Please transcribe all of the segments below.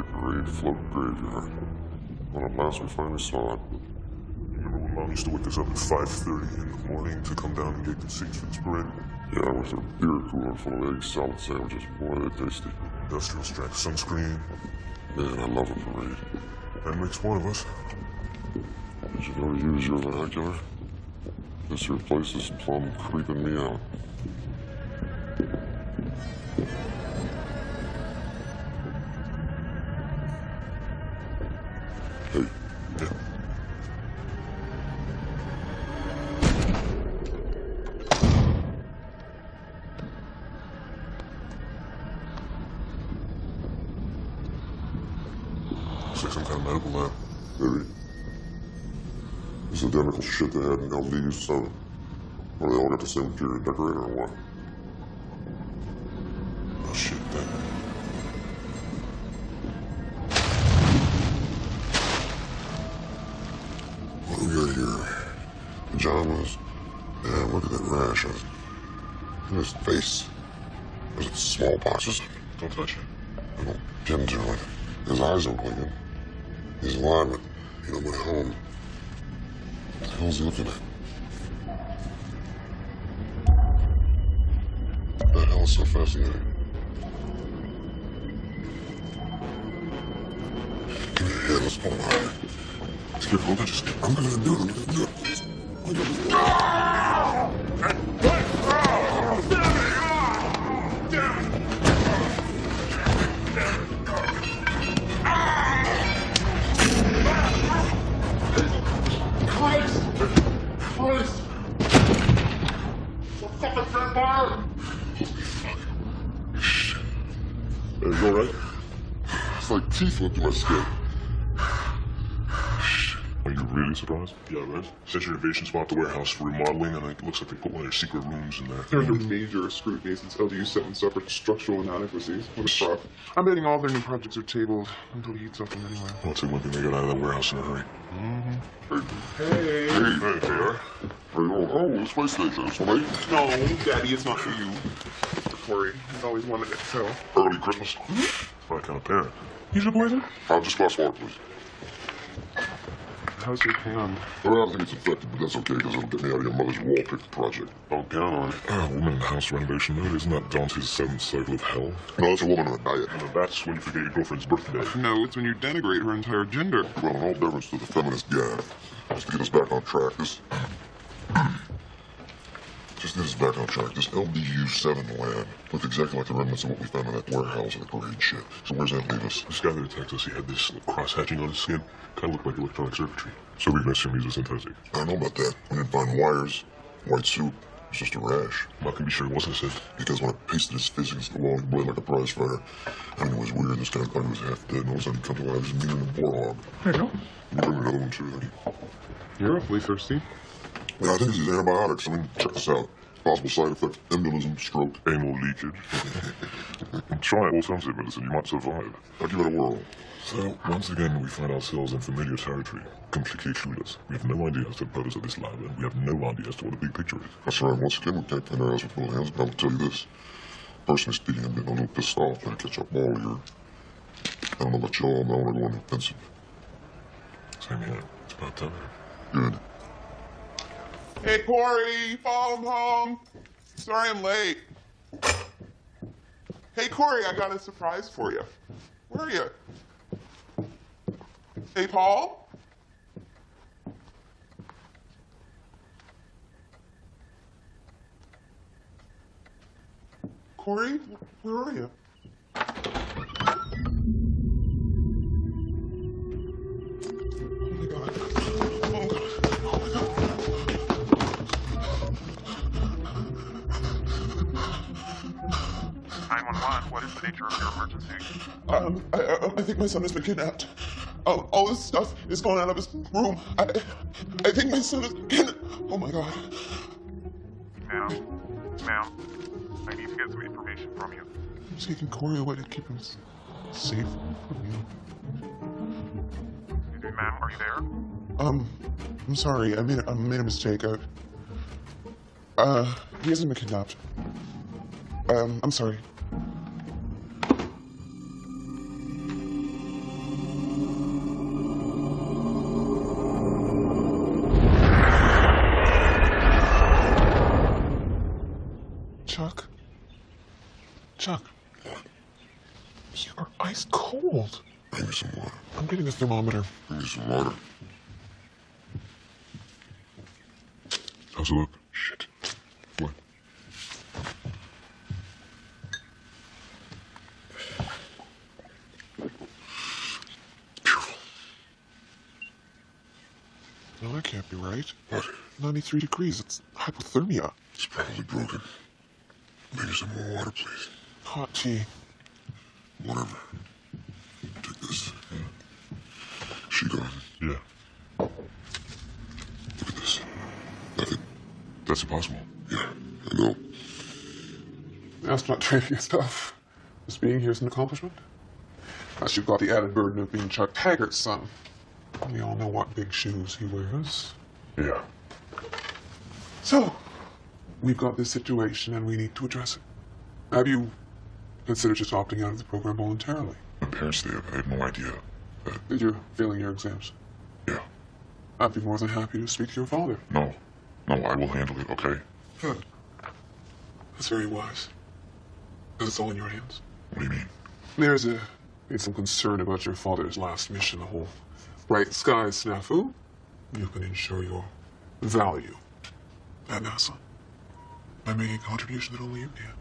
parade float graveyard. When at last we finally saw it. Remember when Mom used to wake us up at 5:30 in the morning to come down and get the seats for this parade? Yeah, with a beer cooler full of egg salad sandwiches. Boy, they're tasty. Industrial strength sunscreen. Man, I love a parade. That makes one of us. Did you know to use your vernacular? This here place is plumb creeping me out. Hey. Yeah. Looks like some kind of medical lab. Maybe. This identical shit they had in LD7. Or they all got the same interior decorator or what? Oh shit, that. What do we got here? Pajamas. Yeah, look at that rash on his face. Was it smallpox? Don't touch it. I don't get into it. His eyes are blinking. He's alive, but he don't went home. What the hell's he looking at? What the hell is so fascinating? Give me a hand, let's pull him out of here. Let's get hold of just. I'm gonna do it. Christ! The fucking vampire! Shit. Hey, you alright? It's like teeth went through my skin. Are you really surprised? Yeah, right. Says your innovation spot, the warehouse for remodeling, and it looks like they put one of their secret rooms in there. They're under major scrutiny since LDU7 suffered structural inadequacies. What a fraud. I'm betting all their new projects are tabled until he eats something anyway. Well, I'll tell you one thing, they got out of that warehouse in a hurry. Hey. Hey, there. Oh, the space station. It's for me. No, Daddy, it's not for you. For Corey. He's always wanted it, so. Early Christmas. My kind of parent. He's a poison? I'll just glass water, please. How's your hand? Well, I don't think it's infected, but that's okay, because it'll get me out of your mother's wallpaper project. Don't count on it. A woman in house renovation mode, isn't that Dante's seventh cycle of hell? No, that's a woman on a diet. And that's when you forget your girlfriend's birthday. No, it's when you denigrate her entire gender. Well, in all deference to the feminist gag, just to get us back on track, this LDU7 land looked exactly like the remnants of what we found in that warehouse and the parade shit. So where's that leave us? This guy that attacked us, he had this cross-hatching on his skin. Kind of looked like electronic circuitry. So we can assume he's a synthetic. I don't know about that. We didn't find wires, white soup. It's just a rash. Well, I can be sure it wasn't a synth. Because when I pasted his face against the wall, he bled like a prize fighter. I mean, it was weird. This guy thought he was half dead, and all of a sudden he comes alive. He's meaner than a warhog. There you go. You bring me another one, too, honey. You're awfully thirsty. Yeah, I think it's these antibiotics. I mean, check this out. Possible side effect, embolism, stroke. Anal leakage. Try alternative medicine, you might survive. I'll give it a whirl. So, once again, we find ourselves in familiar territory. Completely clueless. We have no idea as to the purpose of this lab, and we have no idea as to what the big picture is. That's right. Once again, we can't find our ass with both hands, but I will tell you this. Personally speaking, I'm getting a little pissed off trying to catch up all here. I don't know about y'all, but I want to go on the offensive. Same here. It's about time. Good. Hey, Corey, follow him home. Sorry I'm late. Hey, Corey, I got a surprise for you. Where are you? Hey, Paul? Corey, where are you? What is the nature of your emergency? I think my son has been kidnapped. All this stuff is going out of his room. I think my son is kidnapped. Oh my God. Ma'am, I need to get some information from you. I'm taking Corey away to keep him safe from you. Ma'am, are you there? I'm sorry. I made a mistake. He hasn't been kidnapped. I'm sorry. Chuck. You are ice cold. Bring me some water. I'm getting a thermometer. Bring me some water. How's it look? Shit. What? No, that can't be right. What? 93 degrees. It's hypothermia. It's probably broken. Bring me some more water, please. Hot tea. Whatever. Take this. She gone. Yeah. Look at this. Nothing. That's impossible. Yeah, I know. That's not trivia stuff. Just being here is an accomplishment. Plus, you've got the added burden of being Chuck Taggart's son. We all know what big shoes he wears. Yeah. So, we've got this situation and we need to address it. Have you considered just opting out of the program voluntarily? My parents there, I had no idea that... That you're failing your exams? Yeah. I'd be more than happy to speak to your father. No. No, I will handle it, okay? Good. That's very wise. Because it's all in your hands. What do you mean? There's some concern about your father's last mission, the whole bright sky snafu. You can ensure your value at NASA by making a contribution that only you can.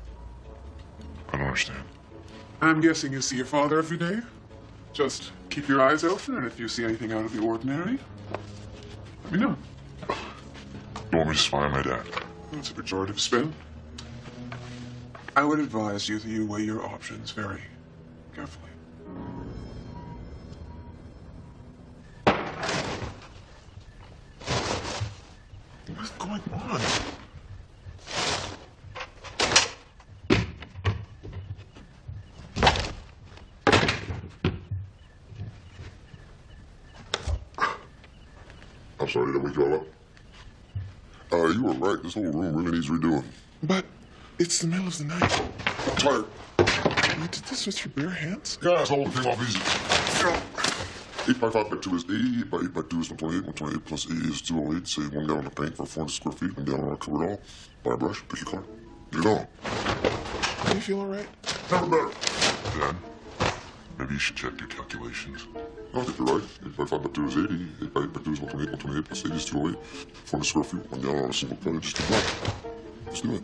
I don't understand. I'm guessing you see your father every day. Just keep your eyes open, and if you see anything out of the ordinary, let me know. You want me to spy on my dad? That's a pejorative spin. I would advise you that you weigh your options very carefully. What's going on? I'm sorry, did I wake you all up? You were right. This whole room really needs redoing. But it's the middle of the night. I'm tired. You did this with your bare hands? Guys, hold the thing off easy. 8 by 5 by 2 is 80, 8 by 8 by 2 is 128, 128 plus 80 is 208. Say 1 gallon of paint for 400 square feet, 1 gallon of cover it all. Buy a brush, pick your color. Get it on. Do you feel all right? Never better. Dad, maybe you should check your calculations. I think you're right. 8 by 5 by 2 is 80, 8 by 8 by 2 is 128, 128 plus 80 is 208. 400 square feet, 1 gallon on a single color. Just keep going. Let's do it.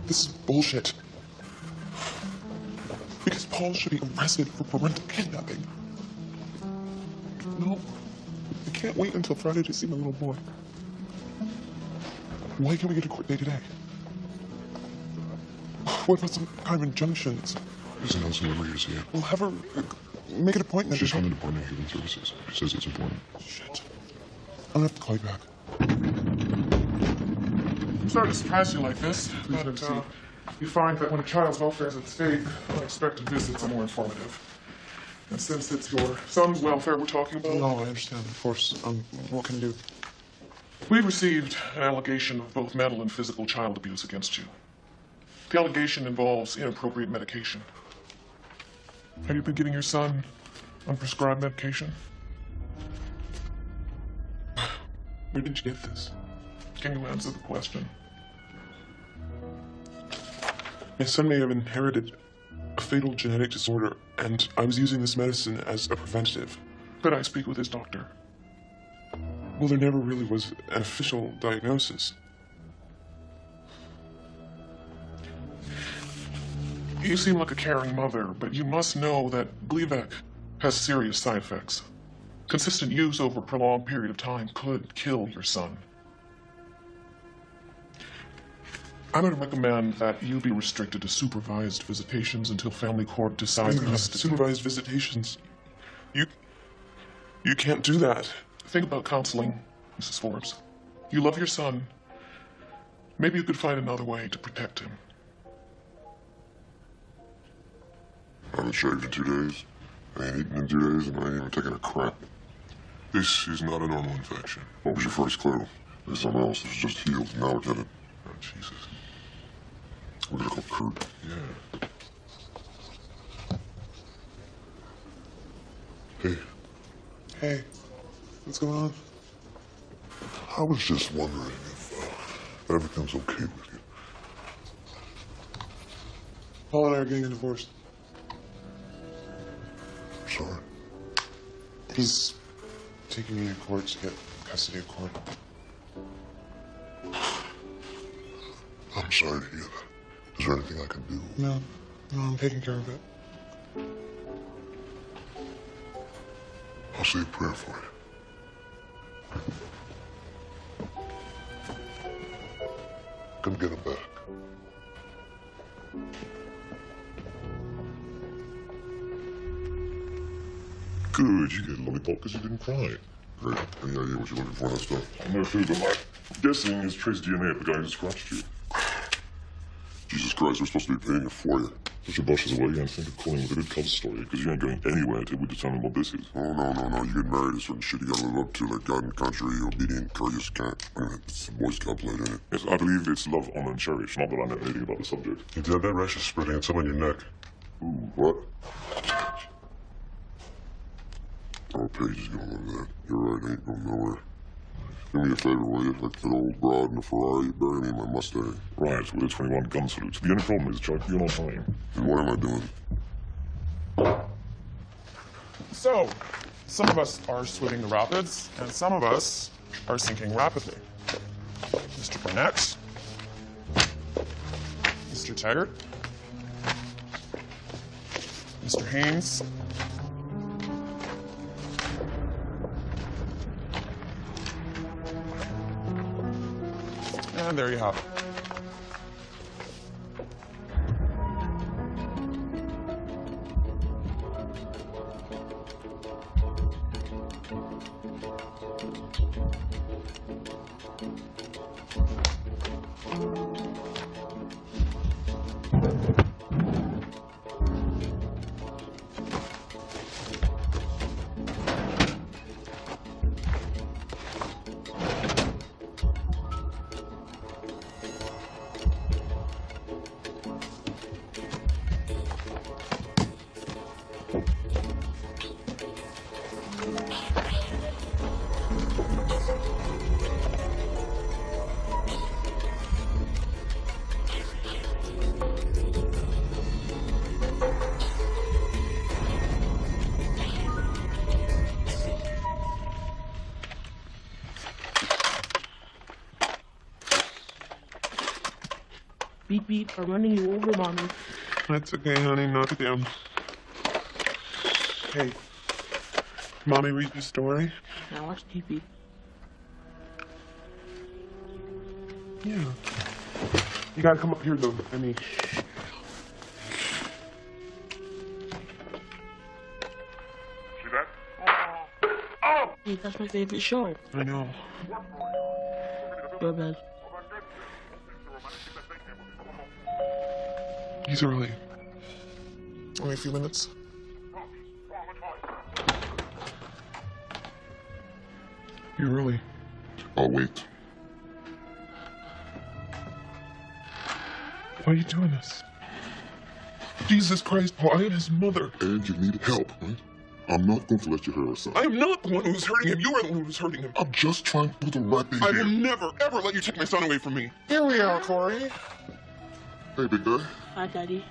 This is bullshit. Because Paul should be arrested for parental kidnapping. No, I can't wait until Friday to see my little boy. Why can't we get a court date today? What about some kind of injunctions? There's an Nelson over here to see it. We'll have her make an appointment. She's from the Department of Human Services. She says it's important. Shit. I'm gonna have to call you back. I'm sorry to surprise you like this, but you find that when a child's welfare is at stake, unexpected visits are more informative. And since it's your son's welfare we're talking about... No, I understand, of course. What can I do? We've received an allegation of both mental and physical child abuse against you. The allegation involves inappropriate medication. Have you been giving your son unprescribed medication? Where did you get this? Can you answer the question? My son may have inherited a fatal genetic disorder, and I was using this medicine as a preventative. Could I speak with his doctor? Well, there never really was an official diagnosis. You seem like a caring mother, but you must know that Gleevec has serious side effects. Consistent use over a prolonged period of time could kill your son. I'm going to recommend that you be restricted to supervised visitations until family court decides custody. Supervised visitations? You can't do that. Think about counseling, Mrs. Forbes. You love your son. Maybe you could find another way to protect him. I haven't shaved in 2 days. I ain't eaten in 2 days, and I ain't even taken a crap. This is not a normal infection. What was your first clue? There's something else that's just healed. Now I get it. Oh, Jesus. We're gonna call Kurt. Yeah. Hey. Hey, what's going on? I was just wondering if everything's okay with you. Paul and I are getting a divorce. Sorry. He's taking me to court to get custody of court. I'm sorry to hear that. Is there anything I can do? No, I'm taking care of it. I'll say a prayer for you. Come get him back. Good, you get a lollipop because you didn't cry. Great. Any idea what you're looking for in that stuff? No food, but my guessing is trace DNA of the guy who scratched you. Jesus Christ, we're supposed to be paying it for you. Put your brushes away and think of calling with a good cover story, because you ain't going anywhere until we determine what this is. Oh, no. You get married to certain shit you gotta live up to, like God and country, obedient, courteous, can't. It's a Boy Scout blade, ain't it? Yes, I believe it's love, honor, and cherish, not that I know anything about the subject. You did that rash is spreading and some on your neck. Ooh, what? Our page is gonna love that. You're right, ain't going nowhere. Do me a favor, will you? Like that old broad in the Ferrari, you bury me in my Mustang. Right, with a 21 gun salute. The only problem is, Chuck, you're not time. And what am I doing? So, some of us are swimming the rapids, and some of us are sinking rapidly. Mr. Burnett, Mr. Taggart, Mr. Haynes, and there you have it. Beep beep, I'm running you over, Mommy. That's okay, honey. Knock it down. Hey, Mommy, read the story. Now watch TV. Yeah. You gotta come up here, though. I mean. See that? Hey, that's my favorite show. I know. Your bed. He's early. Only a few minutes. You're early. I'll wait. Why are you doing this? Jesus Christ, Paul, I am his mother. And you need help, right? I'm not going to let you hurt our son. I am not the one who was hurting him. You are the one who was hurting him. I'm just trying to do the right thing I here. will never, ever let you take my son away from me. Here we are, Corey. Hey, big guy. Hi, Daddy.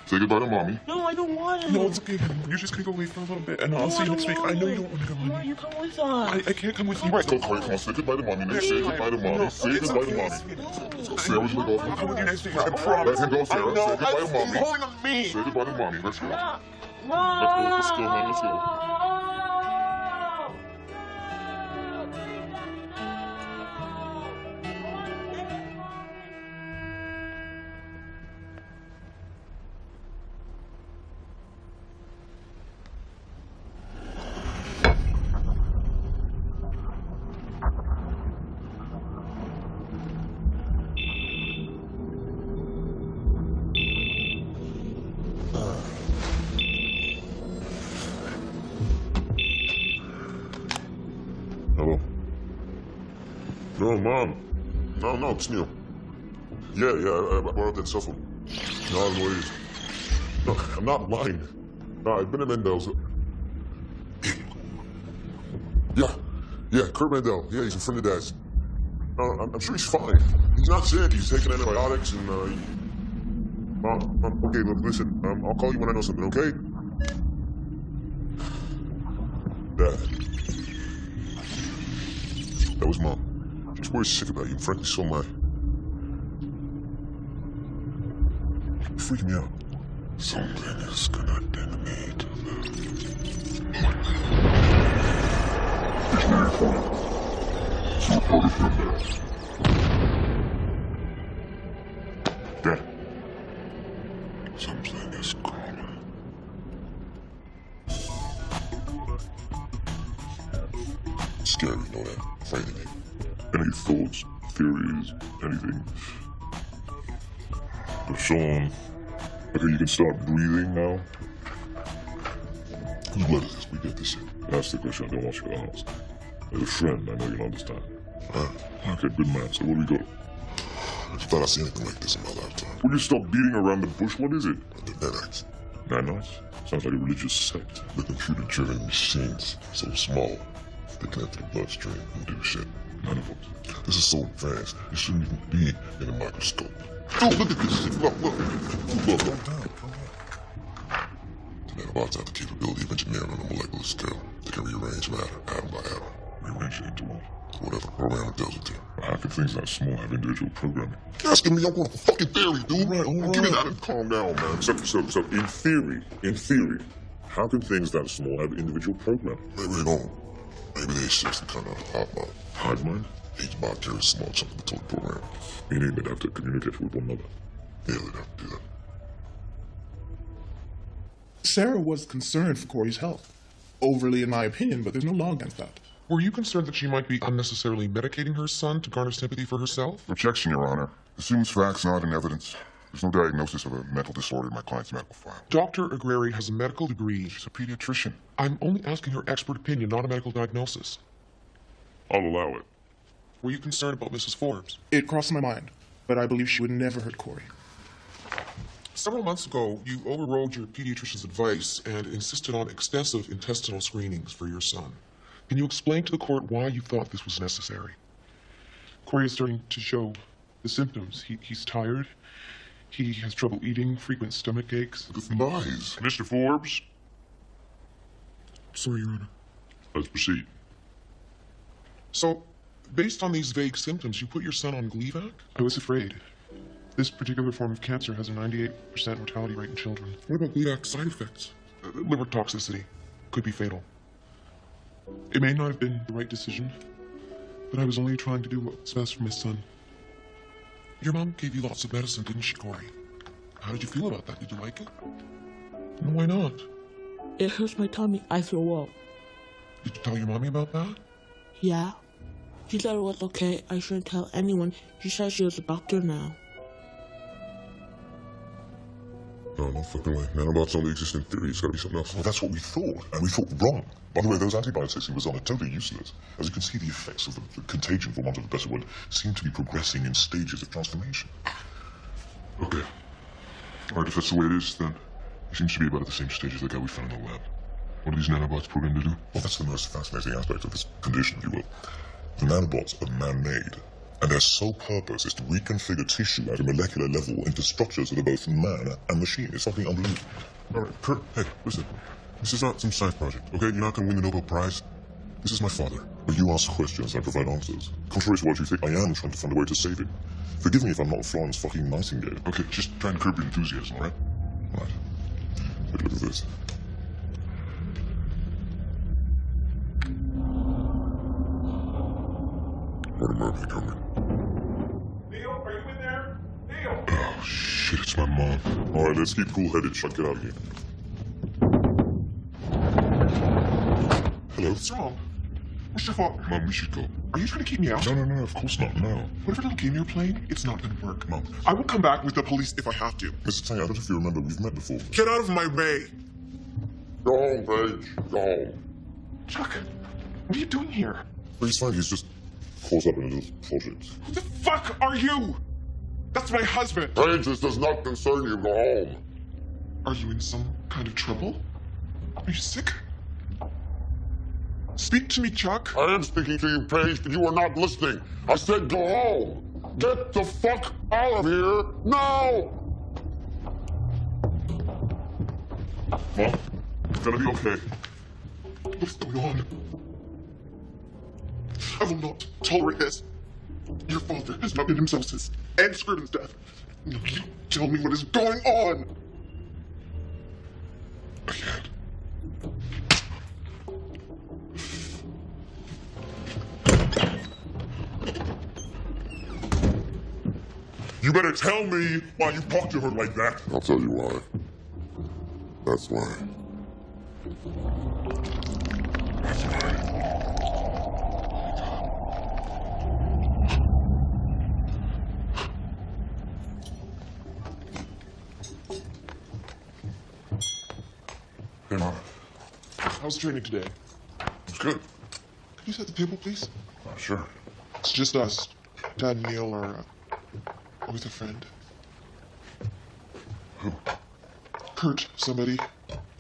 Say goodbye to Mommy. No, I don't want to. No, it's okay. You're just gonna go away for a little bit, and I'll see you next week. I know you don't want to go Why with you me. come with us? I can't come with you. Right, go, Corey. Come on, say goodbye to Mommy. Now. Say goodbye to Mommy. No, Say it's goodbye to okay. Mommy. Sarah, would you like I'll come off? with you next week. I promise. Let him go, I Sarah. know. Say goodbye to I'm Mommy. holding on me. Say goodbye to Mommy. Let's go. Mom. Let's go, man. Let's go. Hello? No, Mom. No, it's Neil. Yeah, I borrowed that cell phone. No, I'm worried. No, I'm not lying. No, I've been at Mendel's. Yeah, Kurt Mendel. Yeah, he's in front of Dad's. No, I'm sure he's fine. He's not sick. He's taking antibiotics and, okay, look, listen. I'll call you when I know something, okay? Dad. That was Mom. She's worried sick about you, and frankly, so am I. You're freaking me out. Something is gonna detonate. Dad. Something is calling. Scary, you know that? Afraid of me. Any thoughts, theories, anything? Sean. Okay, you can start breathing now. Whose blood is this? We get this in. That's the question I don't want you to ask. As a friend, I know you'll understand. Okay, good man. So what do we got? I thought I'd seen anything like this in my lifetime. Will you stop beating around the bush? What is it? The nanites. Nanites? Sounds like a religious sect. The computer-driven machines. So small. They can enter the bloodstream and do shit. Nanobots. This is so advanced. It shouldn't even be in a microscope. Oh, look at this shit. Look. Calm down. The nanobots have the capability of engineering on a molecular scale. They can rearrange matter, atom by atom. Rearrange it into what? Whatever program it tells it to. How can things that small have individual programming? You're asking me, I want a fucking theory, dude. All right. Give me that and calm down, man. So, in theory, how can things that small have individual programming? Maybe they don't. Maybe they just some kind of hive mind. Hive mind? Each bot carries a small chunk of the total program. Meaning they'd have to communicate with one another. Yeah, they'd have to do that. Sarah was concerned for Corey's health. Overly, in my opinion, but there's no law against that. Were you concerned that she might be unnecessarily medicating her son to garner sympathy for herself? Objection, Your Honor. Assumes facts, not in evidence. There's no diagnosis of a mental disorder in my client's medical file. Dr. Agreri has a medical degree. She's a pediatrician. I'm only asking her expert opinion, not a medical diagnosis. I'll allow it. Were you concerned about Mrs. Forbes? It crossed my mind, but I believe she would never hurt Corey. Several months ago, you overrode your pediatrician's advice and insisted on extensive intestinal screenings for your son. Can you explain to the court why you thought this was necessary? Corey is starting to show the symptoms. He's tired. He has trouble eating, frequent stomach aches. Good lies. Mr. Forbes, Sorry, Your Honor. let's proceed. So, based on these vague symptoms, you put your son on Gleevec? I was afraid. This particular form of cancer has a 98% mortality rate in children. What about Gleevec's side effects? Liver toxicity. Could be fatal. It may not have been the right decision, but I was only trying to do what's best for my son. Your mom gave you lots of medicine, didn't she, Corey? How did you feel about that? Did you like it? And why not? It hurts my tummy. I throw up. Did you tell your mommy about that? Yeah. She said it was okay. I shouldn't tell anyone. She said she was a doctor now. No fucking way. Nanobots only exist in theory. It's gotta be something else. Well, that's what we thought, and we thought wrong. By the way, those antibiotics he was on are totally useless. As you can see, the effects of the contagion, for want of a better word, seem to be progressing in stages of transformation. Okay. Alright, if that's the way it is, then it seems to be about at the same stage as the guy we found in the lab. What are these nanobots programmed to do? Well, that's the most fascinating aspect of this condition, if you will. The nanobots are man-made, and their sole purpose is to reconfigure tissue at a molecular level into structures that are both man and machine. It's something unbelievable. Alright, Kurt, hey, listen. This is not some science project, okay? You're not gonna win the Nobel Prize. This is my father. But you ask questions, I provide answers. Contrary to what you think, I am trying to find a way to save him. Forgive me if I'm not Florence fucking Nightingale. Okay, just try and curb your enthusiasm, alright? Right. Take a look at this. What am I becoming? Neil, are you in there? Neil! Oh, shit, it's my mom. Alright, let's keep cool-headed. Shut, get out of here. Hello? What's wrong? What's your fault? Mom, we should go. Are you trying to keep me out? No, of course not, no. Whatever little game you're playing, it's not going to work. Mom. I will come back with the police if I have to. Mr. Tang, I don't know if you remember, we've met before. Get out of my way! Go home, Paige. Go home. Chuck, what are you doing here? But he's fine, he's just caught up in a little project. Who the fuck are you? That's my husband! Paige, this does not concern you. Go home. Are you in some kind of trouble? Are you sick? Speak to me, Chuck. I am speaking to you, Paige, but you are not listening. I said go home. Get the fuck out of here now! Mom, it's gonna be okay. What's going on? I will not tolerate this. Your father has not been himself since Anne Scriven's death. Now you tell me what is going on. I can't. You better tell me why you talked to her like that. I'll tell you why. That's why. That's why. Hey, Mom. How's training today? It's good. Can you set the table, please? Sure. It's just us. Dad and Neil are with a friend. Who? Kurt, somebody.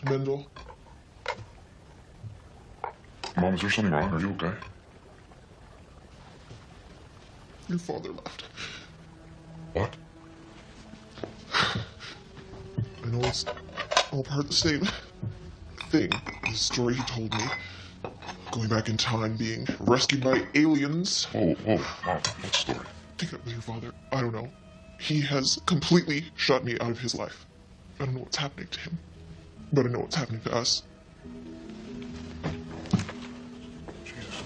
Mendel. Mom, is there something wrong? Are you okay? Your father left. What? I know it's all part of the same thing. The story he told me. Going back in time, being rescued by aliens. Mom, what story? Take it up with your father. I don't know. He has completely shut me out of his life. I don't know what's happening to him. But I know what's happening to us. Jesus,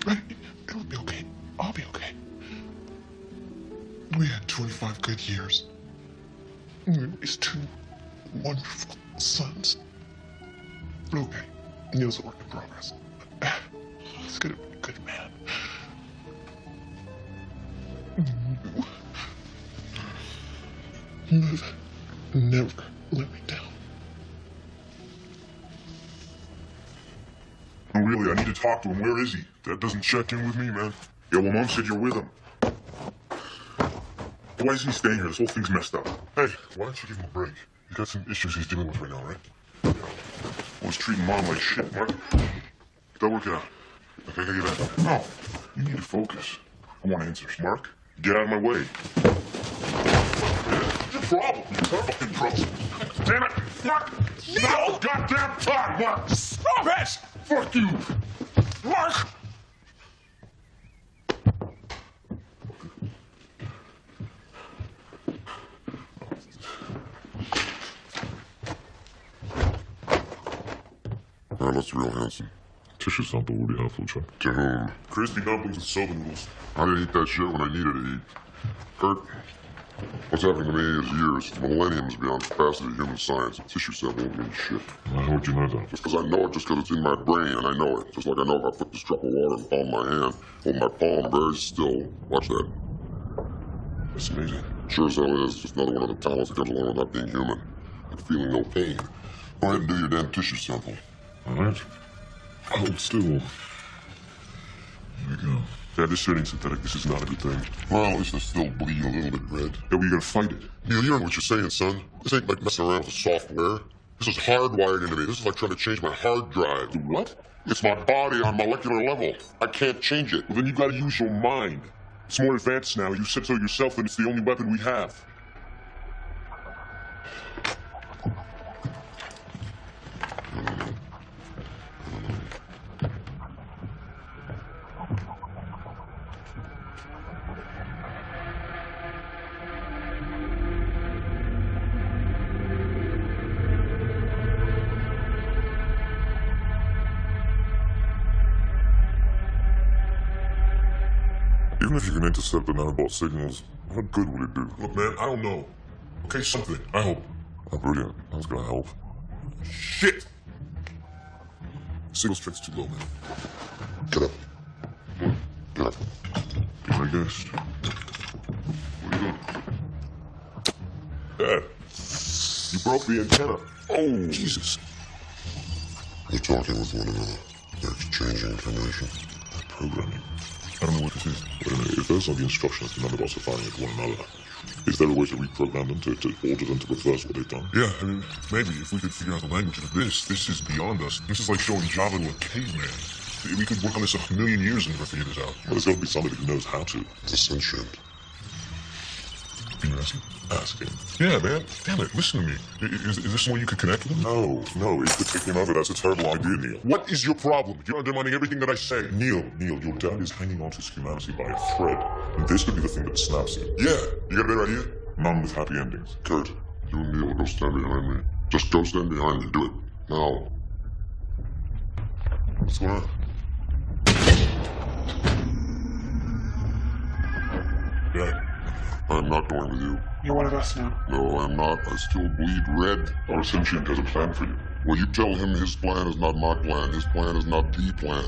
Mom. It'll be okay. I'll be okay. We had 25 good years. We raised 2 wonderful sons. Okay. Neil's a work in progress. He's gonna be a good man. You've never let me down. No, really, I need to talk to him. Where is he? Dad doesn't check in with me, man. Yeah, well, Mom said you're with him. Why is he staying here? This whole thing's messed up. Hey, why don't you give him a break? He's got some issues he's dealing with right now, right? Yeah. Always treating Mom like shit, Mark. Get that working out. Okay, get that. No, you need to focus. I want answers, Mark. Get out of my way. What's your problem? Your fucking problem. Damn it, Mark! No goddamn time, Mark! Stop it! Fuck you! Mark! That looks real handsome. Tissue sample would be helpful, Chuck. To whom? Crispy dumplings with soba noodles. I didn't eat that shit when I needed to eat. Kurt, what's happening to me is years, millenniums beyond the capacity of human science. A tissue sample won't mean shit. How would you know that? Just because I know it, just because it's in my brain, and I know it. Just like I know if I put this drop of water in the palm of my hand, hold my palm very still. Watch that. That's amazing. Sure as hell is. Just another one of the talents that comes along with not being human. Like feeling no pain. Go ahead and do your damn tissue sample. All right. Hold still. Here we go. Dad, this shit ain't synthetic. This is not a good thing. Well, at least I still bleed a little bit red. Yeah, well, you gotta fight it. Neil, you know what you're saying, son. This ain't like messing around with the software. This is hardwired into me. This is like trying to change my hard drive. Do what? It's my body on a molecular level. I can't change it. Well, then you gotta use your mind. It's more advanced now. You said so yourself, and it's the only weapon we have. Even if you can intercept the nanobot signals, what good will it do? Look, man, I don't know. Okay, something. I hope. Oh, brilliant. That's gonna help. Shit! Signal strength's too low, man. Get up. Get up. Do like this. What are you doing? Dad, you broke the antenna. Oh, Jesus. They're talking with one another. They're exchanging information. Programming. I don't know what this is. Wait a minute. If those are the instructions the nanobots are firing at one another, is there a way to reprogram them to order them to reverse what they've done? Yeah, I mean, maybe if we could figure out the language of this is beyond us. This is like showing Java to a caveman. We could work on this 1,000,000 years and never figure this out. Well, there's got to be somebody who knows how to. It's a sentient. Can you ask him? Ask him. Yeah, man. Damn it. Listen to me. Is this someone you could connect with him? No. It could take him over. That's a terrible idea, Neil. What is your problem? You're undermining everything that I say. Neil, your dad is hanging on to his humanity by a thread. And this could be the thing that snaps him. Yeah. You got a better idea? None with happy endings. Kurt, you and Neil go stand behind me. Just go stand behind me. Do it. Now. What's going on? Dad. I'm not going with you. You're one of us now. No, I'm not. I still bleed red. Our sentient has a plan for you. Well, you tell him his plan is not my plan. His plan is not the plan.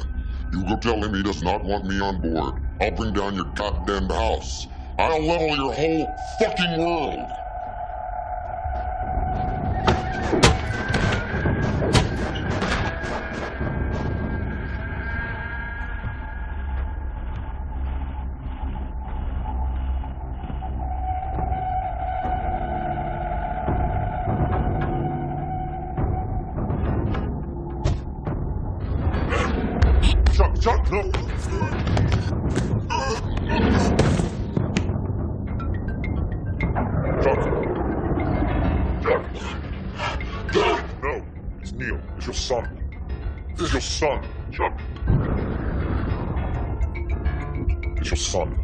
You go tell him he does not want me on board. I'll bring down your goddamn house. I'll level your whole fucking world. Chuck, no! Chuck! No, it's Neil. It's your son. This is your son, Chuck. It's your son.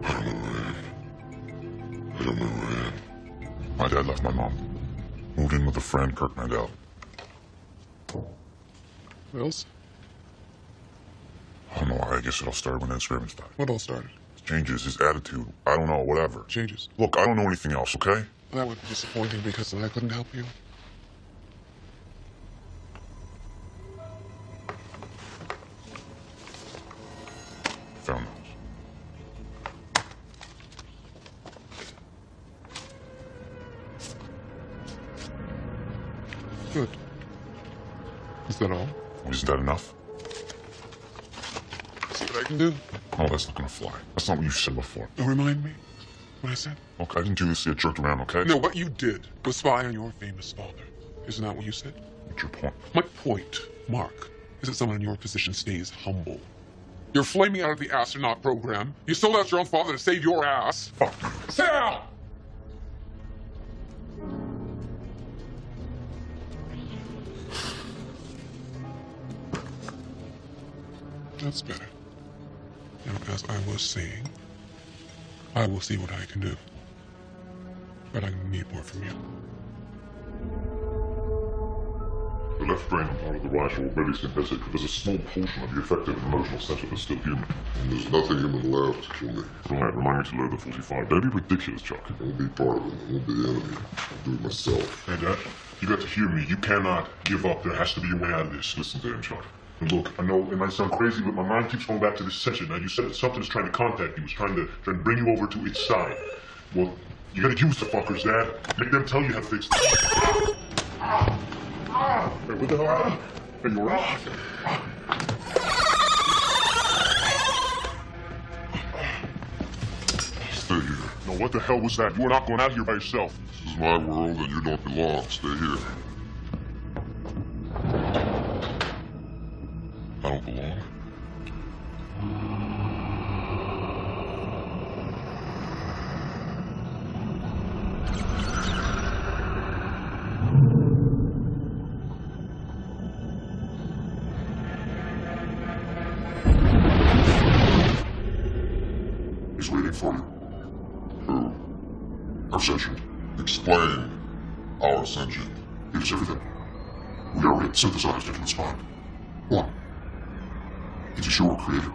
I don't know where I am. My dad left my mom. Moved in with a friend, Kirk Mandel. What else? I don't know. I guess it all started when that experiment started. What all started? Changes, his attitude. I don't know, whatever. Changes. Look, I don't know anything else, okay? That would be disappointing because I couldn't help you. Found those. Good. Is that all? Well, isn't that enough? See what I can do? Oh, that's not gonna fly. That's not what you said before. Oh, remind me what I said? Look, I didn't do this to get jerked around, okay? No, what you did was spy on your famous father. Isn't that what you said? What's your point? My point, Mark, is that someone in your position stays humble. You're flaming out of the astronaut program. You sold out your own father to save your ass. Fuck you. Sal! That's better. Now, as I was saying, I will see what I can do. But I need more from you. The left brain part of the right are already synthetic, but there's a small portion of the effective emotional center that's still human. And there's nothing human left. Kill me. Right, remind me to load the 45. That'd be ridiculous, Chuck. I won't be part of it. I won't be the enemy. I'll do it myself. Hey, Dad, you got to hear me. You cannot give up. There has to be a way out of this. Listen to him, Chuck. And look, I know it might sound crazy, but my mind keeps going back to this session. Now, you said that something's trying to contact you. It's trying to bring you over to its side. Well, you gotta use the fuckers, Dad. Make them tell you how to fix this. Hey, what the hell happened? Hey, you alright? Stay here. No, what the hell was that? You are not going out here by yourself. This is my world and you don't belong. Stay here. I don't belong. He's waiting for you. Who? Our sentient. Explain our sentient. It is everything. We are already synthesized into its mind. One. It is your creator.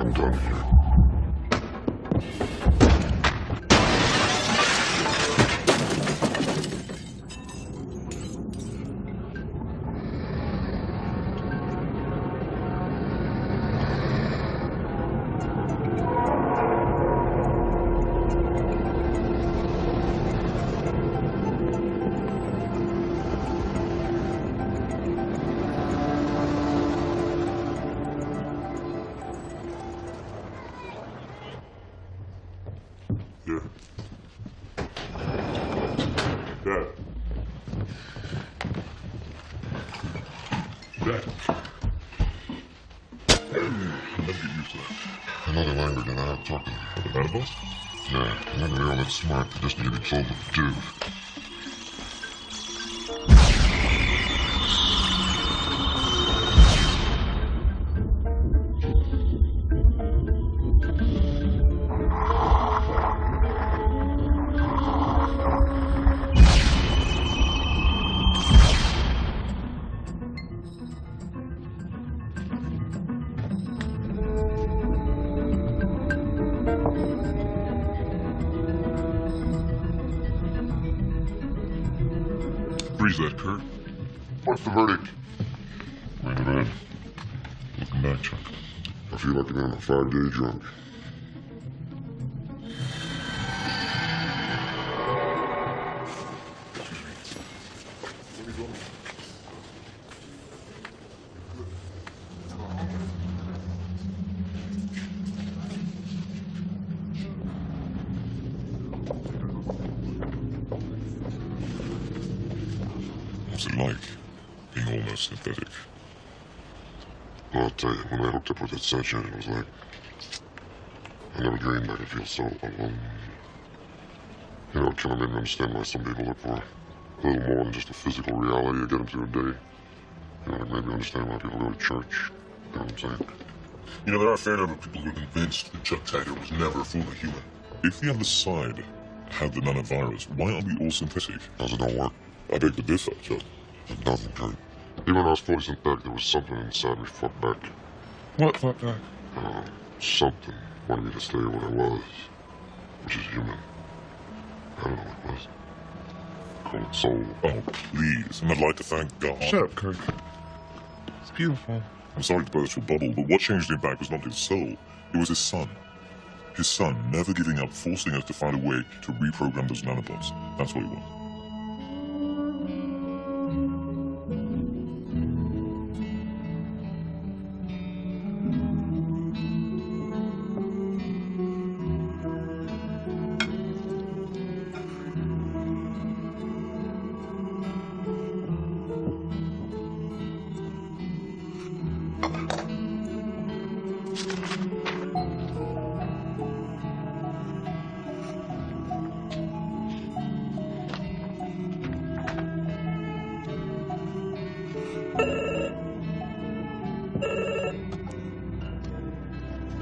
I'm done here. Yeah. Dad. Dad. I'll never get used to that. Another language that I have to talk to you. The Nanobots? Yeah, you're not real that smart. You just need to be told what to do. Freeze that, Kurt. What's the verdict? Rein it in. Looking back, Chuck. I feel like I'm on a 5-day drunk. What's it like, being almost synthetic? I'll tell you, when I hooked up with that sunshine, it was like I never dreamed I could feel so alone. You know, it kind of made me understand why some people look for a little more than just a physical reality to get them through a day. You know, it made me understand why people go to church. You know what I'm saying? You know, there are a fair number of people who are convinced that Chuck Taggart was never fully human. If the other side had the nanovirus, why aren't we all synthetic? Because it don't work. I beg to differ, Chuck. It doesn't, Kurt. Even when I was fully synthetic, there was something inside me fought back. What fuck that? Something wanted me to stay what I was, which is human. I don't know what it was. Call it soul. Oh, please. And I'd like to thank God. Shut up, Kirk. It's beautiful. I'm sorry to burst your bubble, but what changed him back was not his soul. It was his son. His son never giving up, forcing us to find a way to reprogram those nanobots. That's what it was.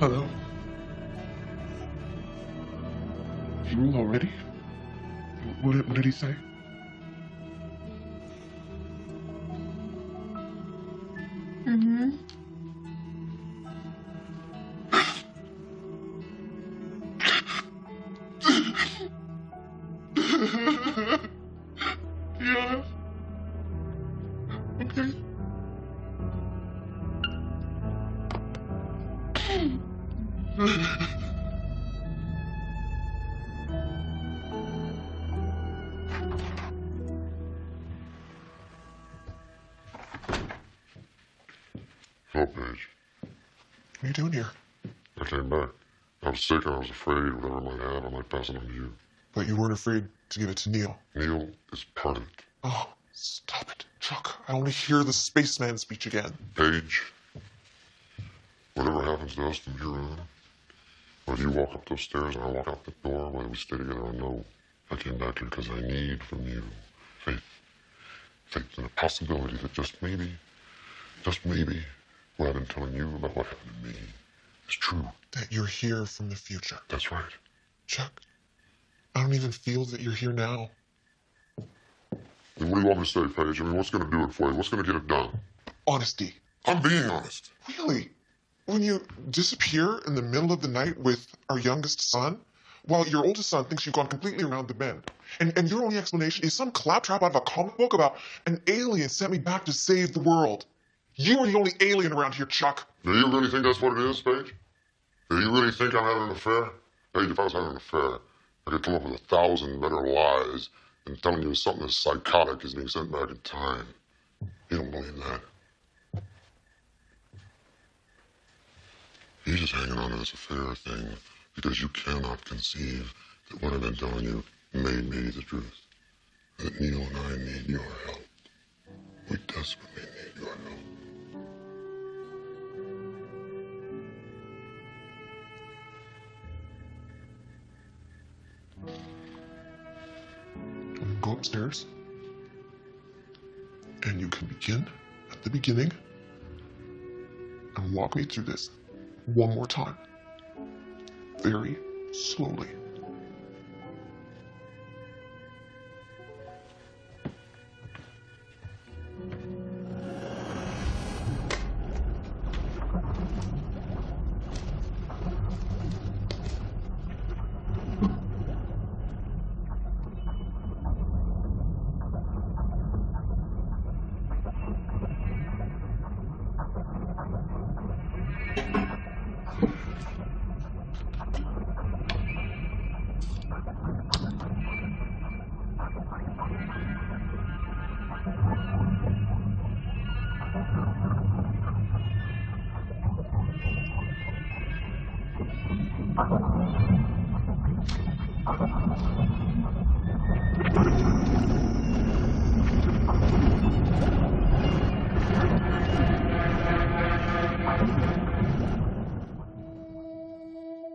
Hello? He ruled already? What did he say? Mm-hmm. Yeah. Okay. Oh, Paige. What are you doing here? I came back. I was sick and I was afraid whatever I might have, I might pass it on to you. But you weren't afraid to give it to Neil. Neil is part of it. Oh, stop it, Chuck. I want to hear the spaceman speech again. Paige, whatever happens to us from here on, whether you walk up those stairs and I walk out the door, whether we stay together or no, I came back here because I need from you faith. Faith in the possibility that just maybe, what I've been telling you about what happened to me is true. That you're here from the future. That's right. Chuck, I don't even feel that you're here now. Then what do you want me to say, Paige? I mean, what's going to do it for you? What's going to get it done? Honesty. I'm being honest. Really? When you disappear in the middle of the night with our youngest son, while your oldest son thinks you've gone completely around the bend. And your only explanation is some claptrap out of a comic book about an alien sent me back to save the world. You are the only alien around here, Chuck. Do you really think that's what it is, Paige? Do you really think I'm having an affair? Paige, if I was having an affair, I could come up with 1,000 better lies than telling you something as psychotic as being sent back in time. You don't believe that. You're just hanging on to this affair thing because you cannot conceive that what I've been telling you may be the truth. That Neil and I need your help. We desperately need your help. Go upstairs, and you can begin at the beginning and walk me through this one more time, very slowly.